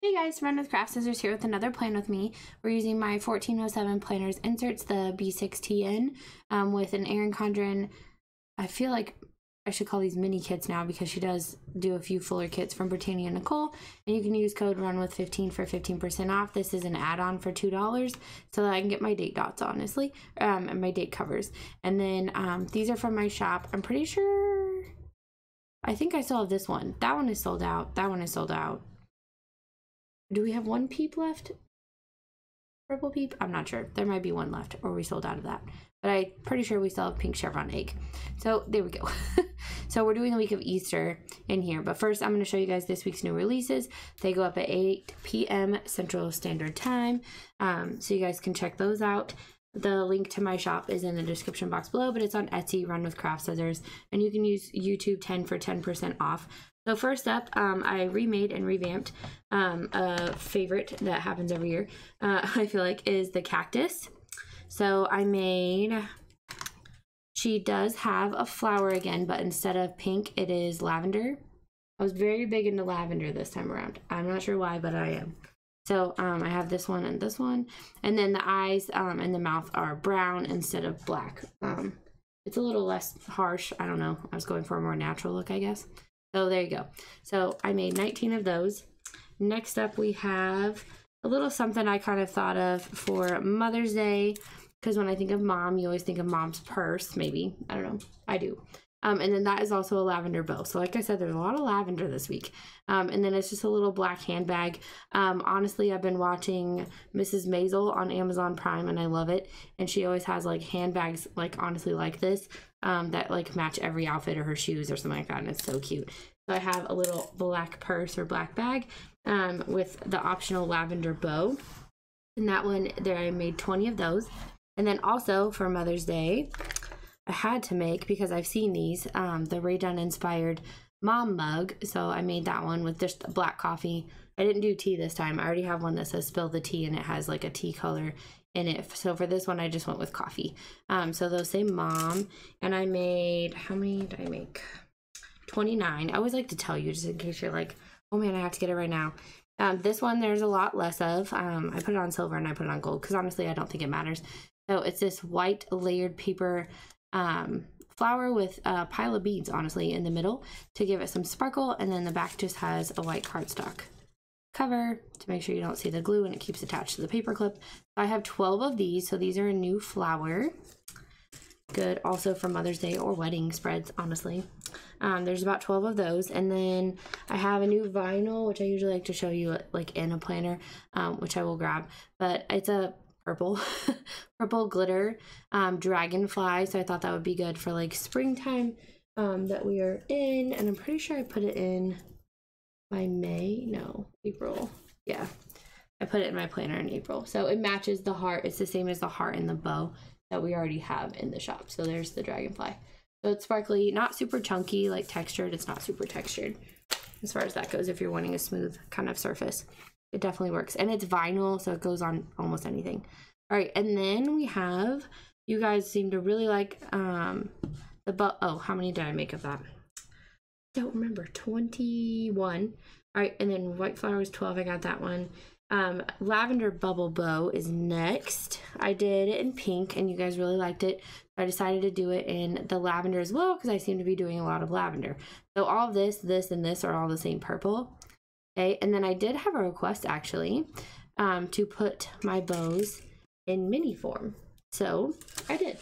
Hey guys, RunwithCraftscissors here with another plan with me. We're using my 1407 Planners inserts, the B6TN, with an Erin Condren. I feel like I should call these mini kits now because she does do a few fuller kits from BrittaniaNicole, and you can use code RunWith15 for 15% off. This is an add-on for $2 so that I can get my date dots, honestly, and my date covers. And then these are from my shop. I'm pretty sure, I think I still have this one. That one is sold out. That one is sold out. Do we have one peep left? Purple peep? I'm not sure. There might be one left, or we sold out of that. But I'm pretty sure we still have pink chevron egg. So there we go. So we're doing the week of Easter in here. But first, I'm going to show you guys this week's new releases. They go up at 8 p.m. Central Standard Time. So you guys can check those out. The link to my shop is in the description box below, but it's on Etsy, RunwithCraftscissors, and you can use YouTube 10 for 10% off. So first up, I remade and revamped a favorite that happens every year, I feel like, is the cactus. So I made, she does have a flower again, but instead of pink, it is lavender. I was very big into lavender this time around. I'm not sure why, but I am. So I have this one, and then the eyes and the mouth are brown instead of black. It's a little less harsh. I don't know. I was going for a more natural look, I guess. So there you go. So I made 19 of those. Next up, we have a little something I kind of thought of for Mother's Day, because when I think of mom, you always think of mom's purse, maybe. I don't know. I do. And then that is also a lavender bow. So like I said, there's a lot of lavender this week. And then it's just a little black handbag. Honestly, I've been watching Mrs. Maisel on Amazon Prime, and I love it. And she always has like handbags, like honestly like this, that like match every outfit or her shoes or something like that. And it's so cute. So I have a little black purse or black bag with the optional lavender bow. And that one there, I made 20 of those. And then also for Mother's Day, I had to make, because I've seen these, the Ray Dunn inspired mom mug. So I made that one with just black coffee. I didn't do tea this time. I already have one that says spill the tea, and it has like a tea color in it. So for this one, I just went with coffee. So those say mom. And I made, how many did I make? 29. I always like to tell you, just in case you're like, oh man, I have to get it right now. This one, there's a lot less of. I put it on silver and I put it on gold because honestly, I don't think it matters. So it's this white layered paper flower with a pile of beads, honestly, in the middle to give it some sparkle, and then the back just has a white cardstock cover to make sure you don't see the glue, and it keeps attached to the paper clip. I have 12 of these, so these are a new flower. Good also for Mother's Day or wedding spreads, honestly. There's about 12 of those, and then I have a new vinyl, which I usually like to show you like in a planner, which I will grab, but it's a purple glitter dragonfly, so I thought that would be good for like springtime that we are in, and I'm pretty sure I put it in my April. Yeah, I put it in my planner in April, so it matches the heart. It's the same as the heart and the bow that we already have in the shop. So there's the dragonfly. So it's sparkly, not super chunky, like textured. It's not super textured as far as that goes. If you're wanting a smooth kind of surface, it definitely works. And it's vinyl, so it goes on almost anything. All right, and then we have, you guys seem to really like the bow. Oh, how many did I make of that? Don't remember. 21. All right, and then white flower was 12. I got that one. Lavender bubble bow is next. I did it in pink, and you guys really liked it. I decided to do it in the lavender as well because I seem to be doing a lot of lavender. So all of this, and this are all the same purple. Okay, and then I did have a request actually to put my bows in mini form. So I did.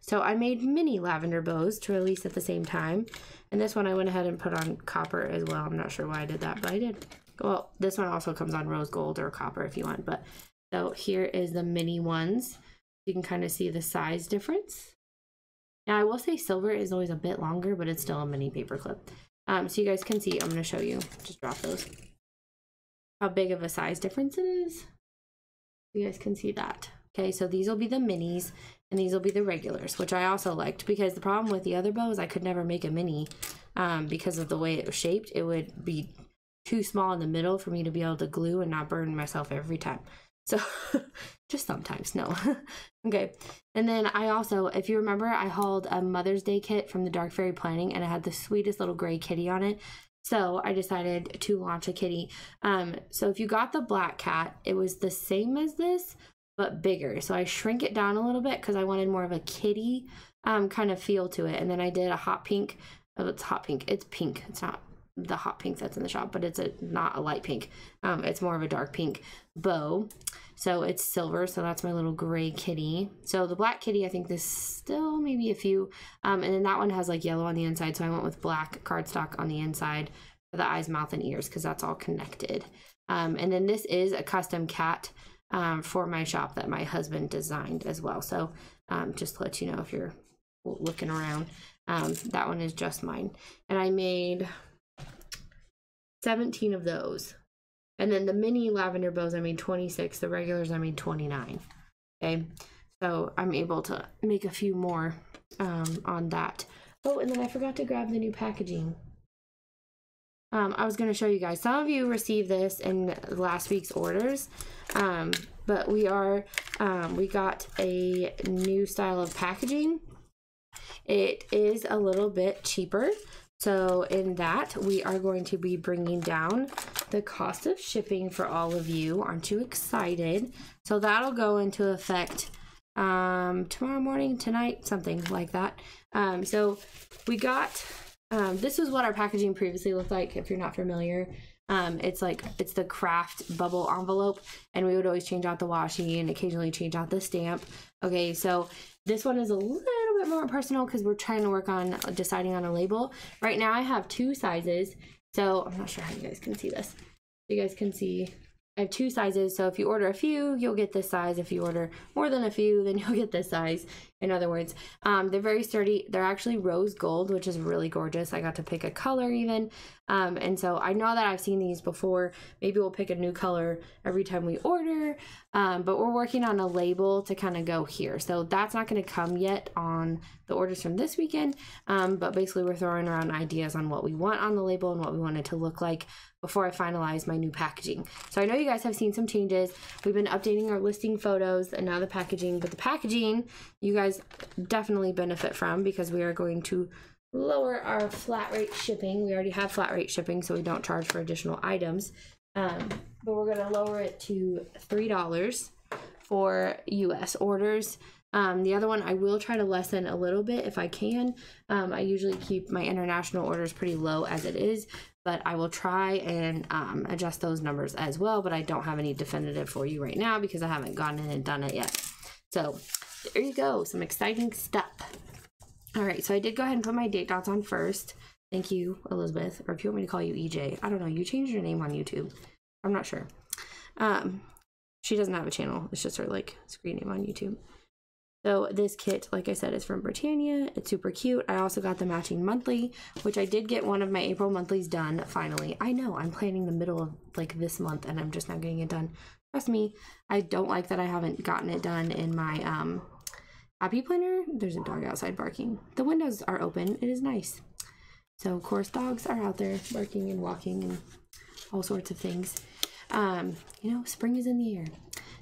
So I made mini lavender bows to release at the same time. And this one I went ahead and put on copper as well. I'm not sure why I did that, but I did. Well, this one also comes on rose gold or copper if you want. But so here is the mini ones. You can kind of see the size difference. Now I will say silver is always a bit longer, but it's still a mini paper clip. So you guys can see, I'm going to show you, just drop those, how big of a size difference it is. You guys can see that. Okay, so these will be the minis, and these will be the regulars, which I also liked, because the problem with the other bow is I could never make a mini because of the way it was shaped. It would be too small in the middle for me to be able to glue and not burn myself every time. So just sometimes, no. Okay, and then I also, if you remember, I hauled a Mother's Day kit from the Dark Fairy Planning, and it had the sweetest little gray kitty on it. So I decided to launch a kitty. So if you got the black cat, it was the same as this, but bigger. So I shrink it down a little bit because I wanted more of a kitty kind of feel to it. And then I did a hot pink. Oh, it's hot pink. It's pink. It's not the hot pink that's in the shop, but it's not a light pink. It's more of a dark pink bow. So it's silver, so that's my little gray kitty. So the black kitty, I think this still maybe a few. And then that one has like yellow on the inside, so I went with black cardstock on the inside for the eyes, mouth, and ears because that's all connected. And then this is a custom cat for my shop that my husband designed as well. So just to let you know if you're looking around, that one is just mine. And I made 17 of those. And then the mini lavender bows, I made 26. The regulars, I made 29. Okay, so I'm able to make a few more on that. Oh, and then I forgot to grab the new packaging. I was going to show you guys. Some of you received this in last week's orders, but we got a new style of packaging. It is a little bit cheaper. So in that, we are going to be bringing down the cost of shipping for all of you. Aren't you excited? So that'll go into effect tomorrow morning, tonight, something like that. So we got, this is what our packaging previously looked like, if you're not familiar. It's the craft bubble envelope, and we would always change out the washi and occasionally change out the stamp. Okay, so this one is a little bit more personal because we're trying to work on deciding on a label. Right now I have 2 sizes, so I'm not sure how you guys can see this. You guys can see I have 2 sizes, so if you order a few, you'll get this size. If you order more than a few, then you'll get this size. In other words, they're very sturdy. They're actually rose gold, which is really gorgeous. I got to pick a color even. And so I know that I've seen these before. Maybe we'll pick a new color every time we order. But we're working on a label to kind of go here. So that's not going to come yet on the orders from this weekend. But basically we're throwing around ideas on what we want on the label and what we want it to look like before I finalize my new packaging. So I know you guys have seen some changes. We've been updating our listing photos and now the packaging, but the packaging you guys definitely benefit from because we are going to lower our flat rate shipping. We already have flat rate shipping, so we don't charge for additional items. But we're gonna lower it to $3 for US orders. The other one I will try to lessen a little bit if I can. I usually keep my international orders pretty low as it is, but I will try and adjust those numbers as well, but I don't have any definitive for you right now because I haven't gone in and done it yet. So there you go, some exciting stuff. All right, so I did go ahead and put my date dots on first. Thank you, Elizabeth, or if you want me to call you EJ. I don't know, you changed your name on YouTube. I'm not sure. She doesn't have a channel. It's just her like screen name on YouTube. So this kit, like I said, is from Britannia. It's super cute. I also got the matching monthly, which I did get one of my April monthlies done finally. I know, I'm planning the middle of like this month and I'm just not getting it done. Trust me, I don't like that I haven't gotten it done in my happy planner. There's a dog outside barking. The windows are open. It is nice. So of course dogs are out there barking and walking and all sorts of things. You know, spring is in the air.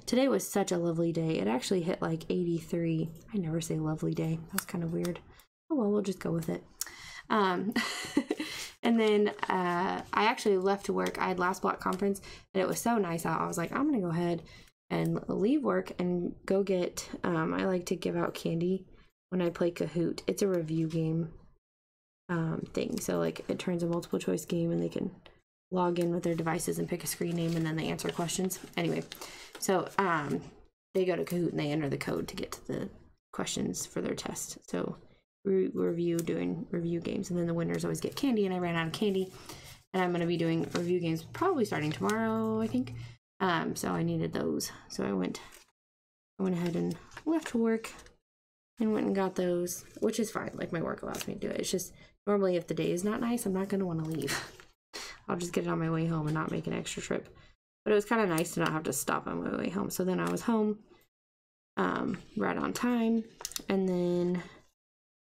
Today was such a lovely day. It actually hit like 83. I never say lovely day. That's kind of weird. Oh well, we'll just go with it. And then I actually left to work. I had last block conference and it was so nice out. I was like, I'm gonna go ahead and leave work and go get, I like to give out candy when I play Kahoot. It's a review game thing. So like it turns a multiple choice game and they can log in with their devices and pick a screen name and then they answer questions. Anyway, so they go to Kahoot and they enter the code to get to the questions for their test. So doing review games, and then the winners always get candy, and I ran out of candy and I'm going to be doing review games probably starting tomorrow, I think. So I needed those, so I went ahead and left to work and went and got those, which is fine. Like my work allows me to do it. It's just normally if the day is not nice, I'm not going to want to leave. I'll just get it on my way home and not make an extra trip. But it was kind of nice to not have to stop on my way home. So then I was home right on time, and then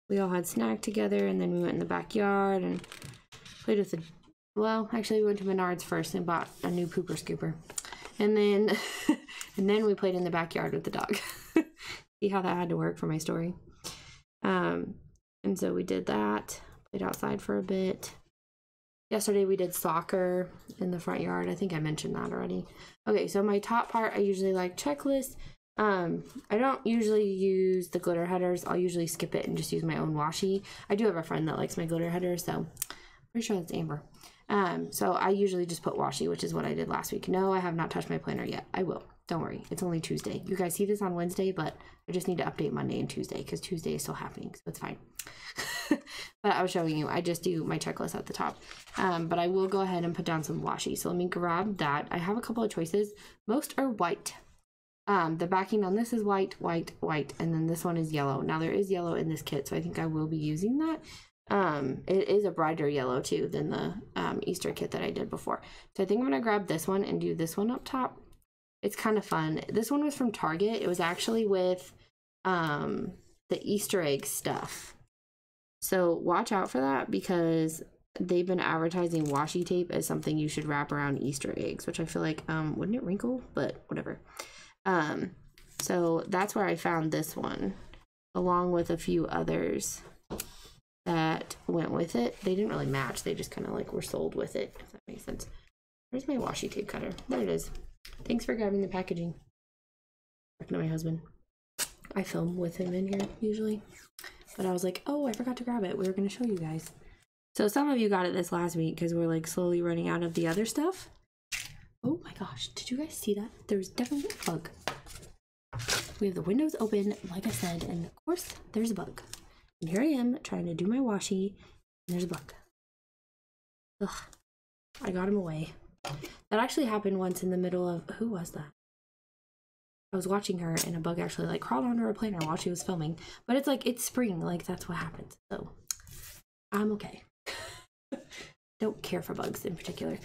we all had snack together, and then we went in the backyard and played with the, well, actually we went to Menards first and bought a new pooper scooper. And then and then we played in the backyard with the dog. See how that had to work for my story. And so we did that, played outside for a bit. Yesterday we did soccer in the front yard. I think I mentioned that already. Okay, so my top part, I usually like checklist. I don't usually use the glitter headers. I'll usually skip it and just use my own washi. I do have a friend that likes my glitter headers, so I'm pretty sure that's Amber. So I usually just put washi, which is what I did last week. No, I have not touched my planner yet. I will. Don't worry. It's only Tuesday. You guys see this on Wednesday, but I just need to update Monday and Tuesday because Tuesday is still happening, so it's fine. But I was showing you, I just do my checklist at the top. But I will go ahead and put down some washi. So let me grab that. I have a couple of choices. Most are white. The backing on this is white, white, white, and then this one is yellow. Now there is yellow in this kit, so I think I will be using that. It is a brighter yellow too than the Easter kit that I did before. So I think I'm gonna grab this one and do this one up top. It's kind of fun. This one was from Target. It was actually with the Easter egg stuff. So watch out for that because they've been advertising washi tape as something you should wrap around Easter eggs, which I feel like, wouldn't it wrinkle? But whatever. So that's where I found this one, along with a few others that went with it. They didn't really match. They just kind of like were sold with it, if that makes sense. Where's my washi tape cutter? There it is. Thanks for grabbing the packaging. Back to my husband. I film with him in here usually. But I was like, oh, I forgot to grab it. We were going to show you guys. So some of you got it this last week because we're like slowly running out of the other stuff. Oh my gosh, did you guys see that? There's definitely a bug. We have the windows open, like I said, and of course there's a bug. And here I am trying to do my washi, and there's a bug. Ugh, I got him away. That actually happened once in the middle of, who was that? I was watching her and a bug actually like crawled onto her planner while she was filming. But it's like, it's spring, like that's what happens. So I'm okay. Don't care for bugs in particular.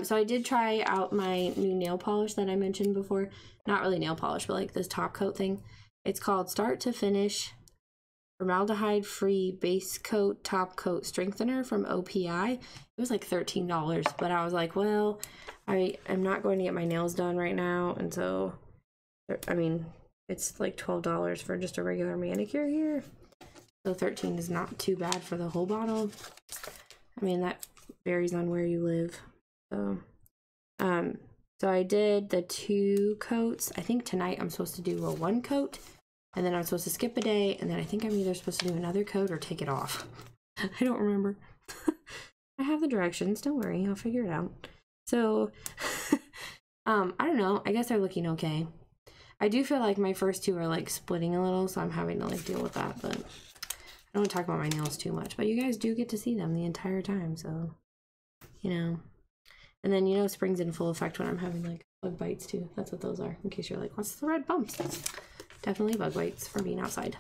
So I did try out my new nail polish that I mentioned before. Not really nail polish, but like this top coat thing. It's called Start to Finish Formaldehyde-Free Base Coat Top Coat Strengthener from OPI. It was like $13, but I was like, well, I am not going to get my nails done right now, and so, I mean, it's like $12 for just a regular manicure here. So $13 is not too bad for the whole bottle. I mean, that varies on where you live. So I did the 2 coats. I think tonight I'm supposed to do a 1 coat, and then I'm supposed to skip a day, and then I think I'm either supposed to do another coat or take it off. I don't remember. I have the directions, don't worry, I'll figure it out. So, I don't know, I guess they're looking okay. I do feel like my first 2 are like splitting a little, so I'm having to like deal with that, but I don't want to talk about my nails too much, but you guys do get to see them the entire time, so, you know. And then, you know, spring's in full effect when I'm having like bug bites too. That's what those are, in case you're like, what's the red bumps? Definitely bug bites from being outside.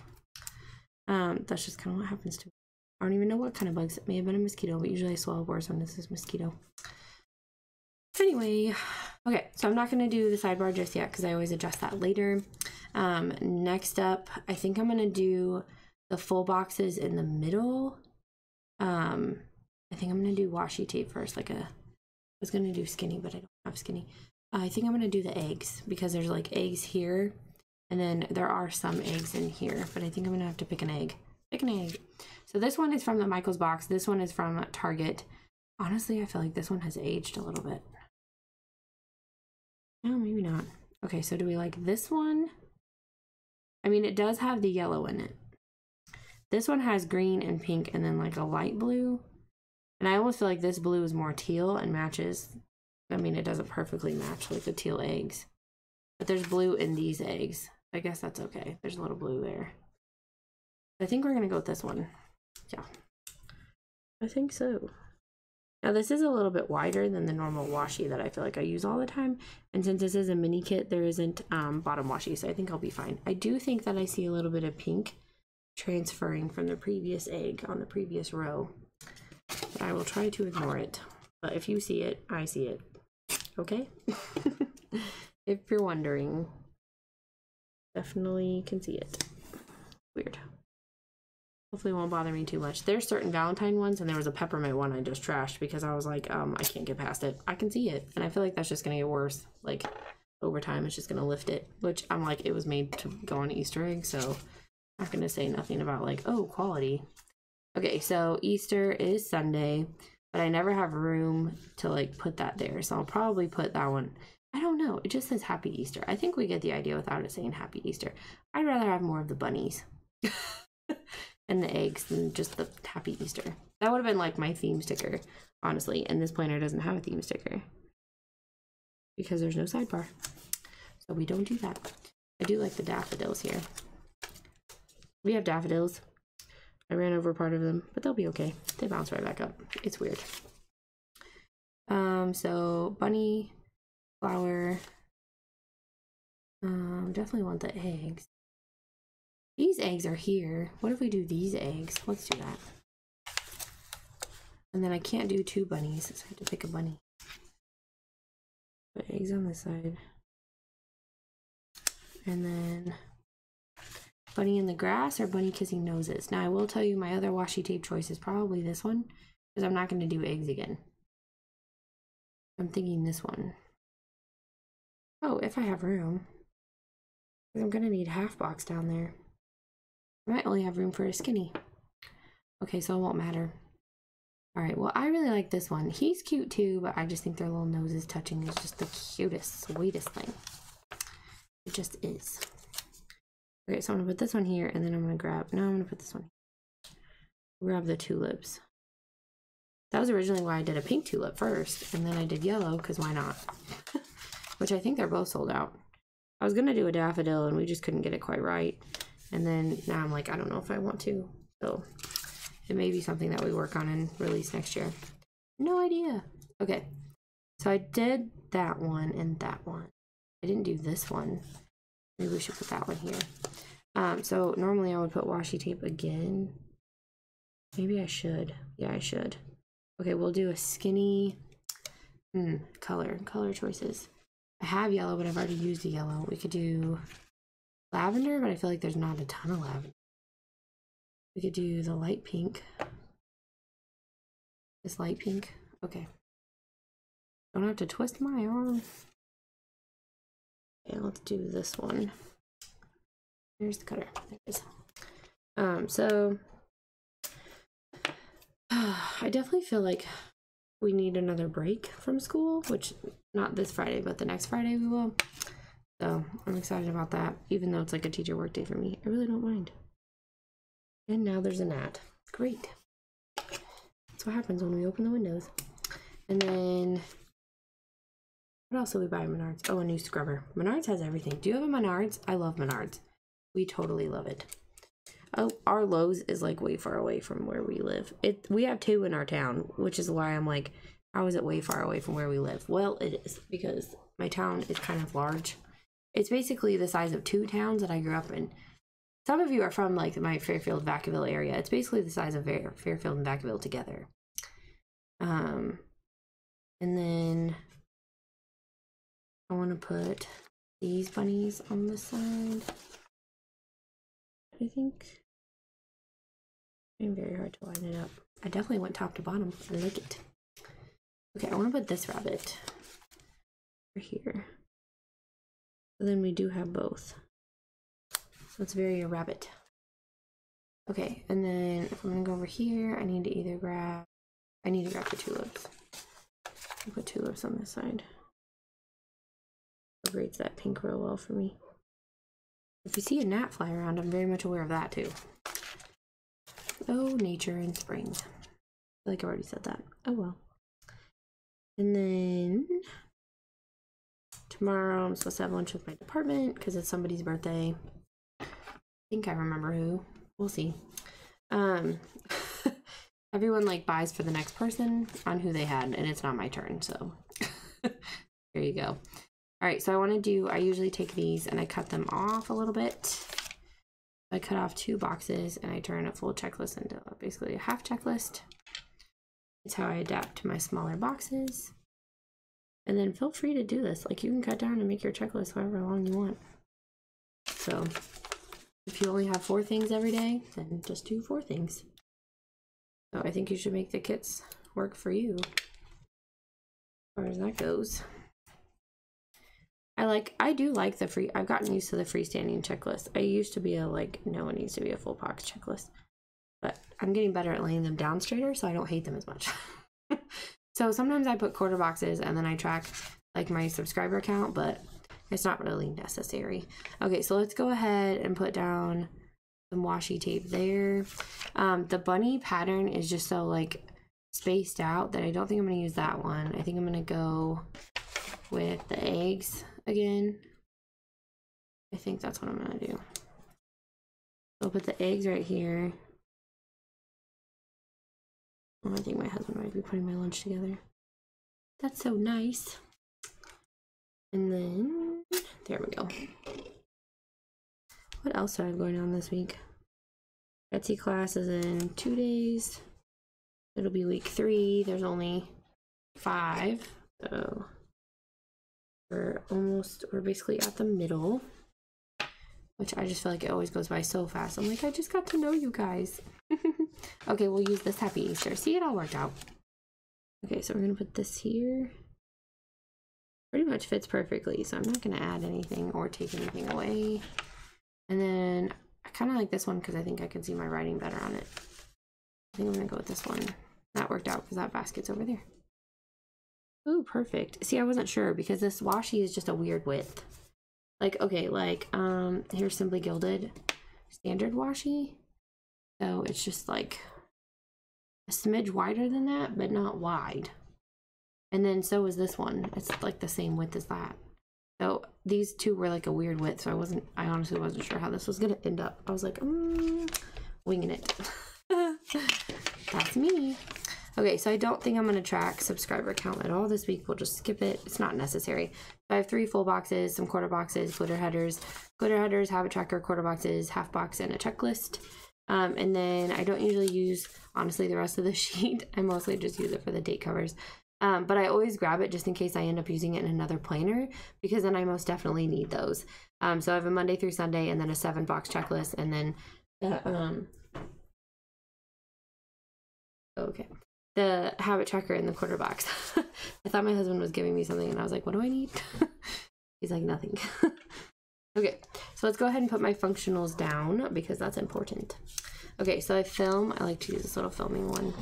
That's just kind of what happens to me. I don't even know what kind of bugs. It may have been a mosquito, but usually I swallow worse when this is mosquito. Anyway, okay, so I'm not going to do the sidebar just yet because I always adjust that later. Next up, I think I'm going to do the full boxes in the middle. I think I'm going to do washi tape first. I was going to do skinny, but I don't have skinny. I think I'm going to do the eggs because there's like eggs here. And then there are some eggs in here, but I think I'm going to have to pick an egg. Pick an egg. So this one is from the Michaels box. This one is from Target. Honestly, I feel like this one has aged a little bit. No, maybe not. Okay, so do we like this one? I mean, it does have the yellow in it. This one has green and pink and then like a light blue. And I almost feel like this blue is more teal and matches. I mean, it doesn't perfectly match like the teal eggs. But there's blue in these eggs. I guess that's okay. There's a little blue there. I think we're going to go with this one. Yeah. I think so. Now this is a little bit wider than the normal washi that I feel like I use all the time. And since this is a mini kit, there isn't bottom washi, so I think I'll be fine. I do think that I see a little bit of pink transferring from the previous egg on the previous row. But I will try to ignore it. But if you see it, I see it. Okay? If you're wondering. Definitely can see it. Weird. Hopefully it won't bother me too much. There's certain Valentine ones, and there was a peppermint one I just trashed because I was like, I can't get past it. I can see it, and I feel like that's just gonna get worse. Like, over time, it's just gonna lift it, which I'm like, it was made to go on Easter egg, so I'm not gonna say nothing about like, oh, quality. Okay, so Easter is Sunday. but I never have room to like put that there. So I'll probably put that one. I don't know. It just says Happy Easter. I think we get the idea without it saying Happy Easter. I'd rather have more of the bunnies and the eggs than just the Happy Easter. That would have been like my theme sticker, honestly. And this planner doesn't have a theme sticker because there's no sidebar. So we don't do that. I do like the daffodils here. We have daffodils. I ran over part of them, but they'll be okay. They bounce right back up. It's weird. So bunny, flower. Definitely want the eggs. These eggs are here. What if we do these eggs? Let's do that. And then I can't do 2 bunnies, so I have to pick a bunny. Put eggs on this side. And then bunny in the grass or bunny kissing noses. Now I will tell you my other washi tape choice is probably this one, because I'm not going to do eggs again. I'm thinking this one. Oh, if I have room. I'm going to need half box down there. I might only have room for a skinny. Okay, so it won't matter. Alright, well I really like this one. He's cute too, but I just think their little noses touching is just the cutest, sweetest thing. It just is. Okay, so I'm gonna put this one here, and then I'm gonna put this one here. Grab the tulips. That was originally why I did a pink tulip first, and then I did yellow, because why not? Which I think they're both sold out. I was gonna do a daffodil, and we just couldn't get it quite right. And then now I'm like, I don't know if I want to. So it may be something that we work on and release next year. No idea. Okay, so I did that one and that one. I didn't do this one. Maybe we should put that one here. So normally I would put washi tape again. Maybe I should. Yeah, I should. Okay, we'll do a skinny color choices. I have yellow, but I've already used the yellow. We could do lavender, but I feel like there's not a ton of lavender. We could do the light pink. This light pink. Okay. Don't have to twist my arm. Okay, let's do this one. Here's the cutter. There it is. So I definitely feel like we need another break from school, which not this Friday, but the next Friday we will. So I'm excited about that, even though it's like a teacher work day for me. I really don't mind. And now there's a gnat. Great. That's what happens when we open the windows. And then what else did we buy at Menards? Oh, a new scrubber. Menards has everything. Do you have a Menards? I love Menards. We totally love it. Oh, our Lowe's is like way far away from where we live. We have 2 in our town, which is why I'm like, how is it way far away from where we live? Well, it is, because my town is kind of large. It's basically the size of 2 towns that I grew up in. Some of you are from like my Fairfield, Vacaville area. It's basically the size of Fairfield and Vacaville together. And then I want to put these bunnies on the side. I think it's very hard to line it up. I definitely went top to bottom. I like it. Okay, I want to put this rabbit over here. So then we do have both. So it's very a rabbit. Okay, and then if I'm gonna go over here, I need to grab the tulips. I'll put tulips on this side. It grades that pink real well for me. If you see a gnat fly around, I'm very much aware of that too. Oh, nature in spring. I feel like I already said that. Oh well. And then tomorrow I'm supposed to have lunch with my department because it's somebody's birthday. I think I remember who. We'll see. Everyone like buys for the next person on who they had, and it's not my turn, so there you go. All right, so I usually take these and I cut them off a little bit. I cut off 2 boxes and I turn a full checklist into basically a half checklist. It's how I adapt to my smaller boxes. And then feel free to do this. Like, you can cut down and make your checklist however long you want. So if you only have 4 things every day, then just do 4 things. So I think you should make the kits work for you as far as that goes. I do like I've gotten used to the freestanding checklist. I used to be no, it needs to be a full box checklist. But I'm getting better at laying them down straighter, so I don't hate them as much. So sometimes I put quarter boxes and then I track like my subscriber count, but it's not really necessary. Okay, so let's go ahead and put down some washi tape there. The bunny pattern is just so like spaced out that I don't think I'm gonna use that one. I think I'm gonna go with the eggs again. I think that's what I'm gonna do. I'll put the eggs right here. Oh, I think my husband might be putting my lunch together. That's so nice. And then, there we go. What else do I have going on this week? Etsy class is in 2 days. It'll be week 3. There's only 5. So we're basically at the middle. Which I just feel like it always goes by so fast. I'm like, I just got to know you guys. Okay, we'll use this Happy Easter. See, it all worked out. Okay, so we're gonna put this here. Pretty much fits perfectly, so I'm not gonna add anything or take anything away. And then I kind of like this one because I think I can see my writing better on it. I think I'm gonna go with this one. That worked out because that basket's over there. Ooh, perfect. See, I wasn't sure because this washi is just a weird width. Like, okay, like, here's Simply Gilded standard washi. So it's just like a smidge wider than that, but not wide. And then so is this one. It's like the same width as that. So these two were like a weird width, so I honestly wasn't sure how this was gonna end up. I was like, winging it. That's me. Okay, so I don't think I'm gonna track subscriber count at all this week. We'll just skip it. It's not necessary. I have 3 full boxes, some quarter boxes, glitter headers, habit tracker, quarter boxes, half box, and a checklist. And then I don't usually use, honestly, the rest of the sheet. I mostly just use it for the date covers. But I always grab it just in case I end up using it in another planner, because then I most definitely need those. So I have a Monday through Sunday and then a 7-box checklist, and then the habit tracker in the quarter box. I thought my husband was giving me something and I was like, what do I need? He's like, nothing. Okay, so let's go ahead and put my functionals down because that's important. Okay, so I like to use this little filming one.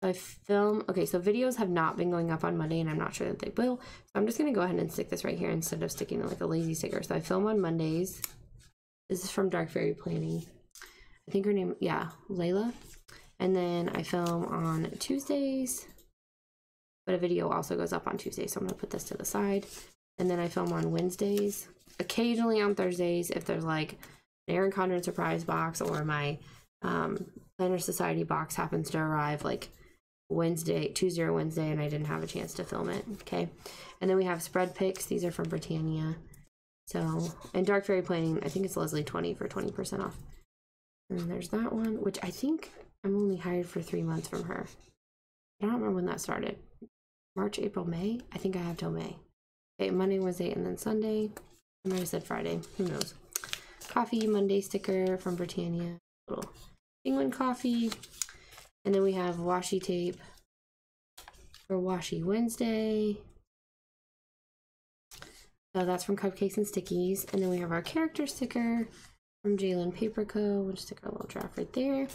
Okay, so videos have not been going up on Monday and I'm not sure that they will. So I'm just gonna go ahead and stick this right here instead of sticking like a lazy sticker. So I film on Mondays. This is from Dark Fairy Planning. I think her name, yeah, Layla. And then I film on Tuesdays, but a video also goes up on Tuesdays. So I'm gonna put this to the side. And then I film on Wednesdays, occasionally on Thursdays if there's like an Erin Condren surprise box or my Planner Society box happens to arrive like Tuesday or Wednesday, and I didn't have a chance to film it. Okay, and then we have spread picks. These are from Britannia. So, and Dark Fairy Planning, I think it's Leslie 20 for 20% off. And then there's that one, which I think I'm only hired for 3 months from her. I don't remember when that started. March, April, May? I think I have till May. Okay, Monday, Wednesday, and then Sunday. I might have said Friday. Who knows? Coffee Monday sticker from Britannia. Little England coffee. And then we have washi tape for Washi Wednesday. So that's from Cupcakes and Stickies. And then we have our character sticker from Jalen Paper Co. We'll just stick our little draft right there.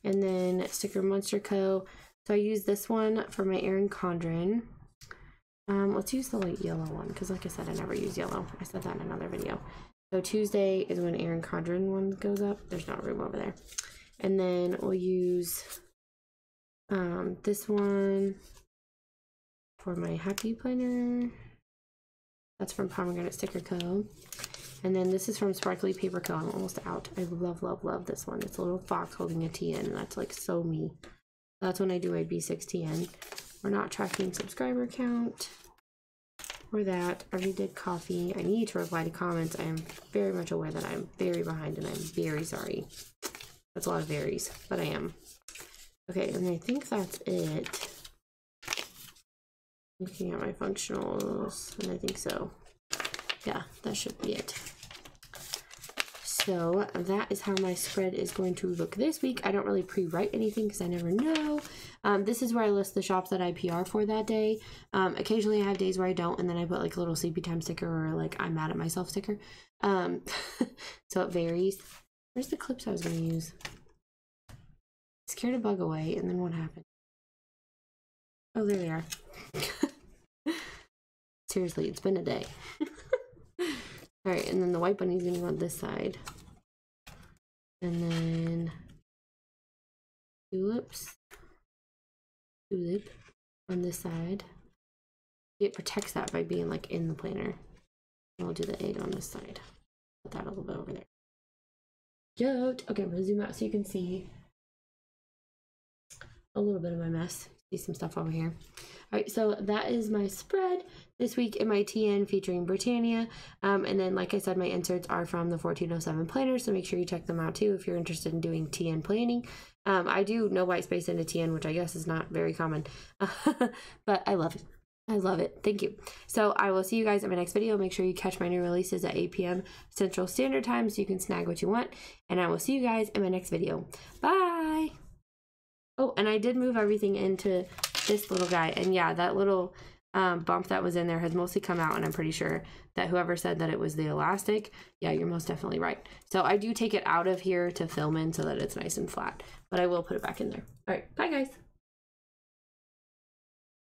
And then sticker Monster Co. So I use this one for my Erin Condren. Let's use the light yellow one because, like I said, I never use yellow. I said that in another video. So Tuesday is when Erin Condren one goes up. There's no room over there. And then we'll use this one for my Happy Planner. That's from Pomegranate Sticker Co. And then this is from Sparkly Paper Co. I'm almost out. I love, love, love this one. It's a little fox holding a TN, and that's like so me. That's when I do my B6TN. We're not tracking subscriber count or that. I already did coffee. I need to reply to comments. I am very much aware that I'm very behind and I'm very sorry. That's a lot of varies, but I am. Okay, and I think that's it. Looking at my functionals, and I think so. Yeah, that should be it. So that is how my spread is going to look this week. I don't really pre-write anything because I never know. This is where I list the shops that I PR for that day. Occasionally I have days where I don't, and then I put like a little sleepy time sticker or like I'm mad at myself sticker. So it varies. Where's the clips I was going to use? Scared a bug away, and then what happened? Oh, there they are. Seriously, it's been a day. All right, and then the white bunny's gonna go on this side. And then tulip on this side. It protects that by being like in the planner. And we'll do the egg on this side. Put that a little bit over there. Cute. Okay, I'm gonna zoom out so you can see a little bit of my mess. See some stuff over here. All right, so that is my spread this week in my TN featuring Britannia. And then, like I said, my inserts are from the 1407 Planners, so make sure you check them out too if you're interested in doing TN planning. I do no white space into TN, which I guess is not very common, but I love it. I love it. Thank you. So I will see you guys in my next video. Make sure you catch my new releases at 8 p.m. Central Standard Time so you can snag what you want. And I will see you guys in my next video. Bye! Oh, and I did move everything into this little guy. And yeah, that little bump that was in there has mostly come out. And I'm pretty sure that whoever said that it was the elastic, yeah, you're most definitely right. So I do take it out of here to film in so that it's nice and flat. But I will put it back in there. All right, bye guys.